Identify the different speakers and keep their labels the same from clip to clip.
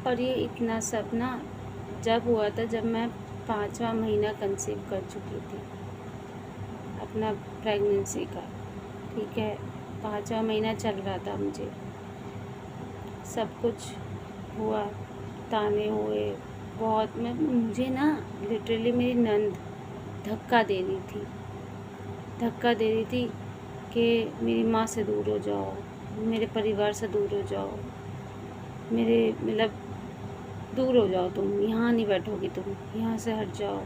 Speaker 1: और ये इतना सब ना जब हुआ था जब मैं 5वां महीना कंसीव कर चुकी थी अपना प्रेगनेंसी का। ठीक है, 5वां महीना चल रहा था, मुझे सब कुछ हुआ, ताने हुए बहुत। मुझे ना लिटरली मेरी नंद धक्का दे रही थी कि मेरी माँ से दूर हो जाओ, मेरे परिवार से दूर हो जाओ, मेरे मतलब दूर हो जाओ, तुम यहाँ नहीं बैठोगी, तुम यहाँ से हट जाओ।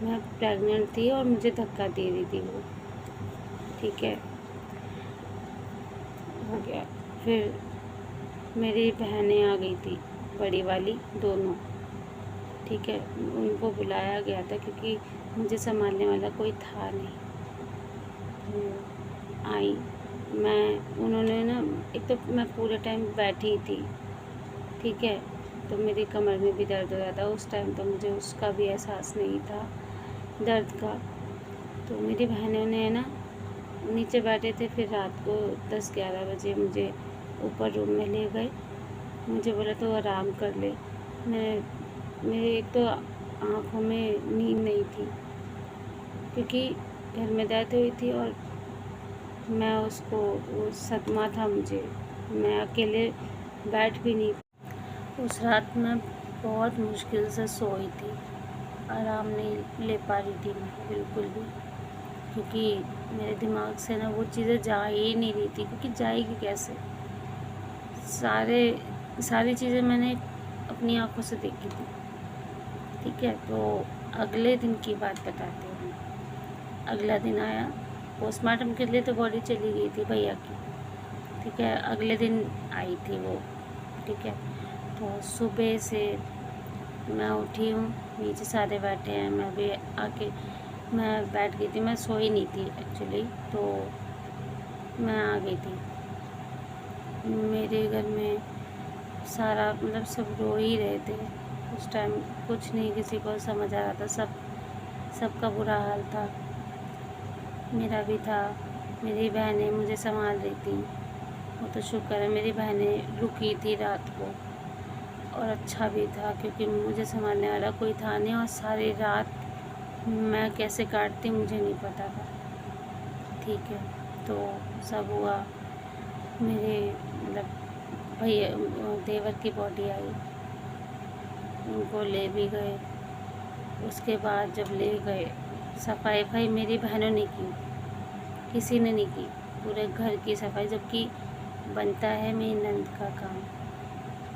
Speaker 1: मैं प्रेग्नेंट थी और मुझे धक्का दे रही थी वो। ठीक है, हो गया। फिर मेरी बहनें आ गई थी, बड़ी वाली दोनों। ठीक है, उनको बुलाया गया था क्योंकि मुझे संभालने वाला कोई था नहीं। तो आई उन्होंने ना, एक तो मैं पूरे टाइम बैठी थी। ठीक है, तो मेरी कमर में भी दर्द हो रहा था उस टाइम, तो मुझे उसका भी एहसास नहीं था दर्द का। तो मेरी बहनों ने ना नीचे बैठे थे, फिर रात को 10-11 बजे मुझे ऊपर रूम में ले गए। मुझे बोला तो आराम कर ले। मेरे एक तो आँखों में नींद नहीं थी क्योंकि घर में दर्द हुई थी और मैं उसको वो सदमा था मुझे, मैं अकेले बैठ भी नहीं। उस रात मैं बहुत मुश्किल से सोई थी, आराम नहीं ले पा रही थी मैं बिल्कुल भी, क्योंकि मेरे दिमाग से ना वो चीज़ें जा ही नहीं रही थी। क्योंकि जाएगी कैसे, सारी चीज़ें मैंने अपनी आंखों से देखी थी। ठीक है, तो अगले दिन की बात बताते हैं। अगला दिन आया, पोस्टमार्टम के लिए तो बॉडी चली गई थी भैया की। ठीक है, अगले दिन आई थी वो। ठीक है, तो सुबह से मैं उठी हूँ, नीचे सारे बैठे हैं, मैं भी आके मैं बैठ गई थी। मैं सोई नहीं थी एक्चुअली, तो मैं आ गई थी। मेरे घर में सारा मतलब सब रो ही रहे थे उस टाइम, कुछ नहीं किसी को समझ आ रहा था, सबका बुरा हाल था, मेरा भी था। मेरी बहनें मुझे संभाल रही थी, वो तो शुक्र है मेरी बहनें रुकी थी रात को। और अच्छा भी था क्योंकि मुझे संभालने वाला कोई था नहीं, और सारी रात मैं कैसे काटती मुझे नहीं पता था। ठीक है, तो सब हुआ। मेरे मतलब भैया देवर की बॉडी आई, उनको ले भी गए। उसके बाद जब ले गए, सफाई वफाई मेरी बहनों ने की, किसी ने नहीं की पूरे घर की सफाई, जबकि बनता है मेरी नंद का काम।